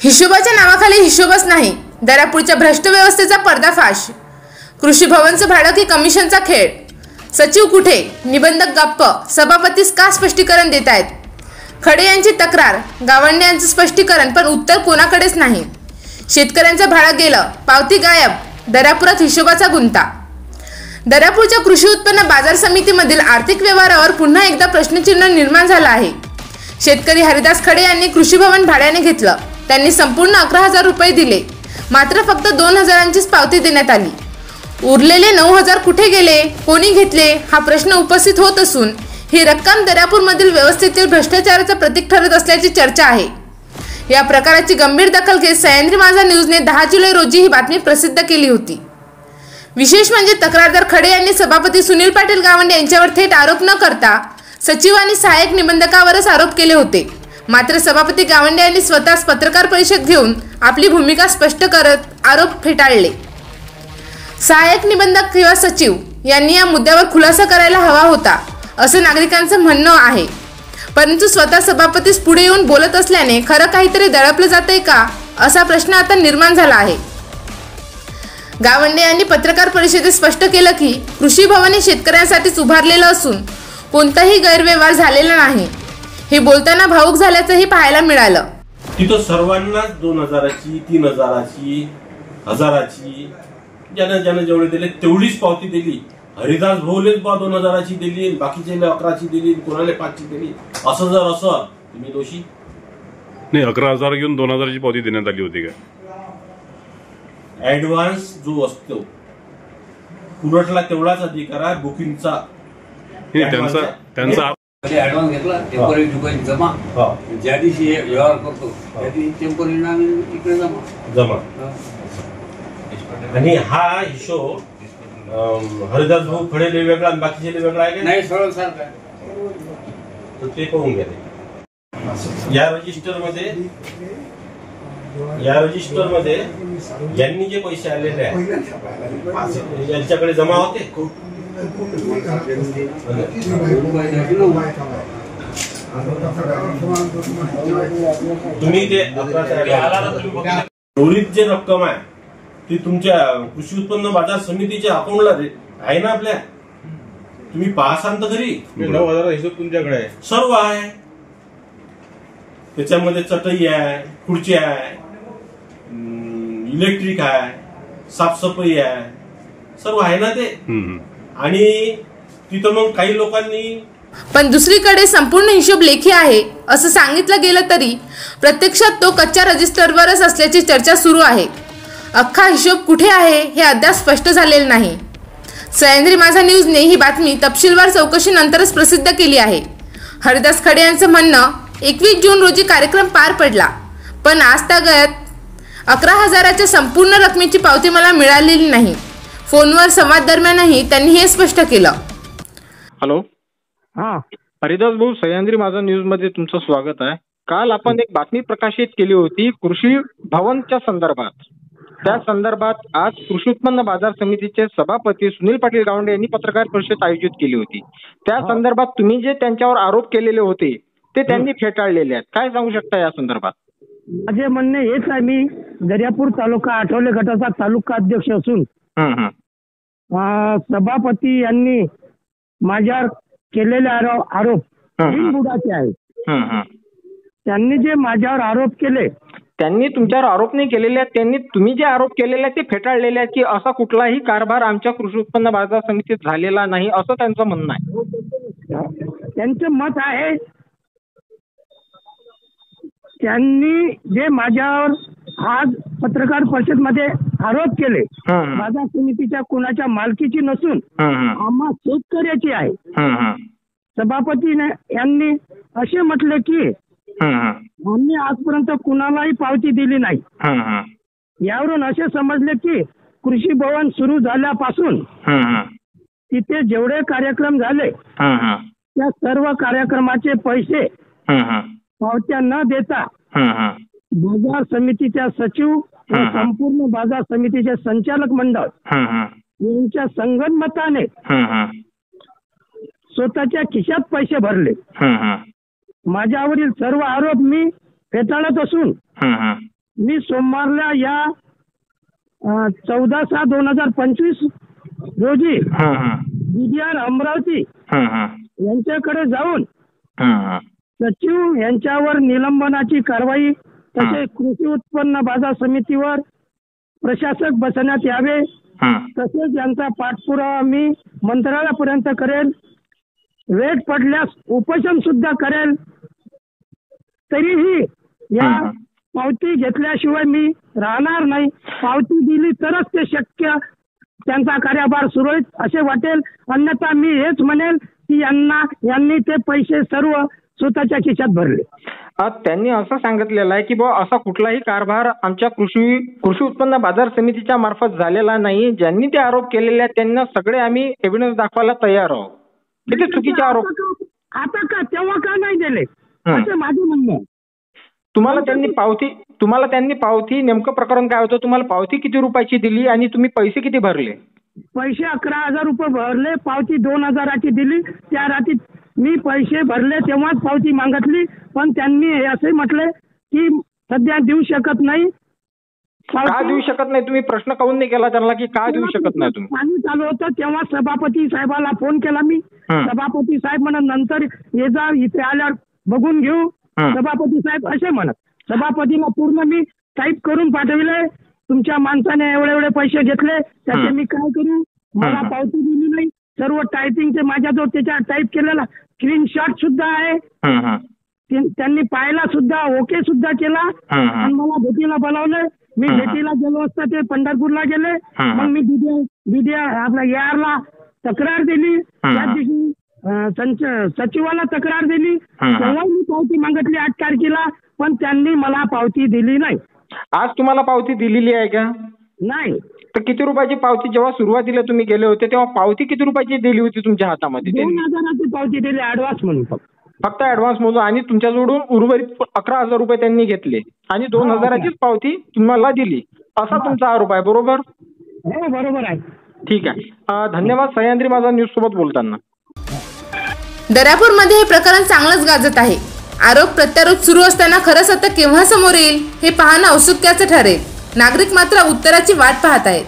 हिशोबाच्या नावाखाली हिशोबच नाही, दरापूरच्या भ्रष्ट व्यवस्थेचा पर्दाफाश. कृषी भवनचं भाडं की कमिशनचा खेळ? सचिव कुठे, निबंधक गप्प, सभापतीस का स्पष्टीकरण देत आहेत? खडे यांची तक्रार, गावंडे यांचं स्पष्टीकरण, पण उत्तर कोणाकडेच नाही. शेतकऱ्यांचं भाडं गेलं, पावती गायब, दरापुरात हिशोबाचा गुंता. दरापूरच्या कृषी उत्पन्न बाजार समितीमधील आर्थिक व्यवहारावर पुन्हा एकदा प्रश्नचिन्ह निर्माण झालं आहे. शेतकरी हरिदास खडे यांनी कृषी भवन भाड्याने घेतलं. त्यांनी संपूर्ण 11,000 रुपये दिले, मात्र फक्त 2,000चीच पावती देण्यात आली. उरलेले 9,000 कुठे गेले, कोणी घेतले, हा प्रश्न उपस्थित होत असून ही रक्कम दर्यापूरमधील व्यवस्थेतील भ्रष्टाचाराचं प्रतीक ठरत असल्याची चर्चा आहे. या प्रकाराची गंभीर दखल घेत सह्याद्री माझा न्यूजने 10 जुलै रोजी ही बातमी प्रसिद्ध केली होती. विशेष म्हणजे तक्रारदार खडे यांनी सभापती सुनील पाटील गावंडे यांच्यावर थेट आरोप न करता सचिव आणि सहाय्यक निबंधकावरच आरोप केले होते. मात्र सभापती गावंडे यांनी स्वतःच पत्रकार परिषद घेऊन आपली भूमिका स्पष्ट करत आरोप फेटाळले. सहाय्यक निबंधक किंवा सचिव यांनी या मुद्द्यावर खुलासा करायला हवा होता, असं नागरिकांचं म्हणणं आहे. परंतु स्वतः सभापतीच पुढे येऊन बोलत असल्याने खरं काहीतरी दडपलं जातंय का, असा प्रश्न आता निर्माण झाला आहे. गावंडे यांनी पत्रकार परिषदेत स्पष्ट केलं की कृषी भवन हे शेतकऱ्यांसाठीच उभारलेलं असून कोणताही गैरव्यवहार झालेला नाही. हे बोलताना भाऊक झाल्याचंही पाहायला मिळालं. तिथं सर्वांनाच 2,000ची, 3,000ची, 1,000ची, ज्यानं जेवढे दिले तेवढीच पावती दिली. हरिदास भाऊलेच 2,000ची दिली, बाकीचे 11ची दिली, कोणाला 5ची दिली. असं जर असं तुम्ही दोषी नाही. 11,000 घेऊन 2,000ची पावती देण्यात आली होती का? ऍडव्हान्स जो असतो पुरवठला तेवढाच अधिकार आहे बुकिंगचा. त्यांचा ऍडव्हान्स घेतला, टेम्पररी ठिकाणी जमा. ज्या दिवशी व्यवहार करतो त्या दिवशी टेम्पररी इकडे जमा. आणि हा हिशोब हरिदास भाऊ खडे वेगळा आणि बाकीचे वेगळा आहे का? नाही, सरळ सारखा. तर ते पाहून घ्या. या रजिस्टर मध्ये यांनी जे पैसे आलेले आहेत यांच्याकडे जमा होते. तुम्ही ते उर्वरित जे रक्कम आहे ती तुमच्या कृषी उत्पन्न बाजार समितीच्या अकाउंटला आहे ना आपल्या. तुम्ही पाहसान तर खरी. 9,000 हिशोब तुमच्याकडे आहे, सर्व आहे. त्याच्यामध्ये चटई आहे, खुर्ची आहे, इलेक्ट्रिक आहे, साफसफाई आहे, सर्व आहे ना ते. आणि तिथं मग काही लोकांनी पण दुसरीकडे संपूर्ण हिशोब लेखी आहे असं सांगितलं गेलं तरी प्रत्यक्षात तो कच्च्या रजिस्टरवरच असल्याची चर्चा सुरू आहे. अख्खा हिशोब कुठे आहे हे अद्याप स्पष्ट झालेलं नाही. सह्याद्री माझा न्यूजने ही बातमी तपशीलवार चौकशीनंतरच प्रसिद्ध केली आहे. हरिदास खडे यांचं म्हणणं 21 जून रोजी कार्यक्रम पार पडला, पण आजतागत 11,000च्या संपूर्ण रकमेची पावती मला मिळालेली नाही. फोनवर संवाद दरम्यानही त्यांनी हे स्पष्ट केलं. हॅलो, हा हरिदास भाऊ, सह्याद्री माझा न्यूज मध्ये तुमचं स्वागत आहे. काल आपण एक बातमी प्रकाशित केली होती कृषी भवनच्या संदर्भात. त्या संदर्भात आज कृषी उत्पन्न बाजार समितीचे सभापती सुनील पाटील गावंडे यांनी पत्रकार परिषद आयोजित केली होती. त्या संदर्भात तुम्ही जे त्यांच्यावर आरोप केलेले होते ते त्यांनी फेटाळलेले आहेत. काय सांगू शकता या संदर्भात? माझे म्हणणे हेच आहे, मी दर्यापूर तालुका आठवले गटाचा तालुका अध्यक्ष असून सभापती यांनी माझ्यावर केलेले आरोप बिनबुडाचे आहेत. त्यांनी जे माझ्यावर आरोप केले, त्यांनी तुमच्यावर आरोप नाही केलेले आहेत. त्यांनी तुम्ही जे आरोप केलेले आहेत ते फेटाळलेले आहेत की असा कुठलाही कारभार आमच्या कृषी उत्पन्न बाजार समितीत झालेला नाही, असं त्यांचं म्हणणं आहे. त्यांचं मत आहे. त्यांनी जे माझ्यावर आज पत्रकार परिषद मध्ये आरोप केले बाजार समितीच्या कुणाच्या मालकीची नसून आम्हा शेतकऱ्याची आहे. सभापती यांनी असे म्हटले की आम्ही आजपर्यंत कुणालाही पावती दिली नाही. यावरून असे समजले की कृषी भवन सुरू झाल्यापासून तिथे जेवढे कार्यक्रम झाले त्या सर्व कार्यक्रमाचे पैसे पावत्या न देता बाजार समितीच्या सचिव, संपूर्ण बाजार समितीचे संचालक मंडळ यांच्या संगनमताने स्वतःच्या खिशात पैसे भरले. माझ्यावरील सर्व आरोप मी फेटाळत असून मी सोमवारला या 14/6/2025 रोजी DDR अमरावती यांच्याकडे जाऊन सचिव यांच्यावर निलंबनाची कारवाई तसेच कृषी उत्पन्न बाजार समितीवर प्रशासक बसवण्यात यावे तसेच यांचा पाठपुरावा मी मंत्रालयापर्यंत करेल. वेळ पडल्यास उपोषण सुद्धा करेल. तरीही या पावती घेतल्याशिवाय मी राहणार नाही. पावती दिली तरच ते शक्य त्यांचा कार्यभार सुरळीत असे वाटेल. अन्यथा मी हेच म्हणेल की यांनी ते पैसे सर्व स्वतःच्या खिशात भरले. त्यांनी असं सांगितलेलं आहे की असा कुठलाही कारभार आमच्या कृषी उत्पन्न बाजार समितीच्या मार्फत झालेला नाही. ज्यांनी ते आरोप केलेले आहेत त्यांना सगळे आम्ही एव्हिडन्स दाखवायला तयार आहोत. किती चुकीचे आरोप. आता का तेव्हा का नाही दिले असे माझे म्हणणं. तुम्हाला त्यांनी पावती नेमकं प्रकरण काय होतं. तुम्हाला पावती किती रुपयाची दिली आणि तुम्ही पैसे किती भरले. पैसे 11,000 रुपये भरले. पावती 2,000ची दिली. त्या रात्री मी पैसे भरले तेव्हाच पावती मागितली. पण त्यांनी असे म्हटले की सध्या देऊ शकत नाही. का देऊ शकत नाही. तुम्ही प्रश्न काऊन नाही केला त्यांना की का देऊ शकत नाही तुम्ही. पाणी चालू होतं तेव्हा सभापती साहेबाला फोन केला मी. सभापती साहेब म्हणत नंतर ये जा इथे आल्यावर बघून घेऊ. सभापती साहेब असे म्हणत. सभापतीला पूर्ण मी टाईप करून पाठविले. तुमच्या माणसाने एवढे पैसे घेतले त्याचे मी काय करू. मला पावती दिली नाही. सर्व टायपिंगचे माझ्याजवळ त्याच्या टाईप केलेला स्क्रीनशॉट सुद्धा आहे. त्यांनी पाहायला सुद्धा ओके सुद्धा केला आणि मला भेटीला बोलावलं. मी भेटीला गेलो असता ते पंढरपूरला गेले. मग मी DDR आपला ARला तक्रार दिली. त्या दिवशी सचिवाला तक्रार दिली. तेव्हा मी पावती मागितली 8 तारखेला. पण त्यांनी मला पावती दिली नाही. आज तुम्हाला पावती दिलेली आहे का. नाही. तर किती रुपयाची पावती. जेव्हा सुरुवातीला तुम्ही गेले होते तेव्हा पावती किती रुपयाची दिली होती तुमच्या हातामध्ये. 2,000ची पावती दिली ऍडव्हान्स म्हणून. फक्त ऍडव्हान्स म्हणून. आणि तुमच्याजवळून उर्वरित 11,000 रुपये त्यांनी घेतले आणि 2,000चीच पावती तुम्हाला दिली असा तुमचा आरोप आहे. बरोबर. हो बरोबर आहे. ठीक आहे. धन्यवाद. सह्याद्री माझा न्यूज सोबत बोलताना. दर्यापूरमध्ये हे प्रकरण चांगलंच गाजत आहे. आरोप प्रत्यारोप सुरू असताना खरं सत्य केव्हा समोर येईल हे पाहणं औत्सुक्याचं ठरेल. नागरिक मात्र उत्तराची वाट पाहत आहेत.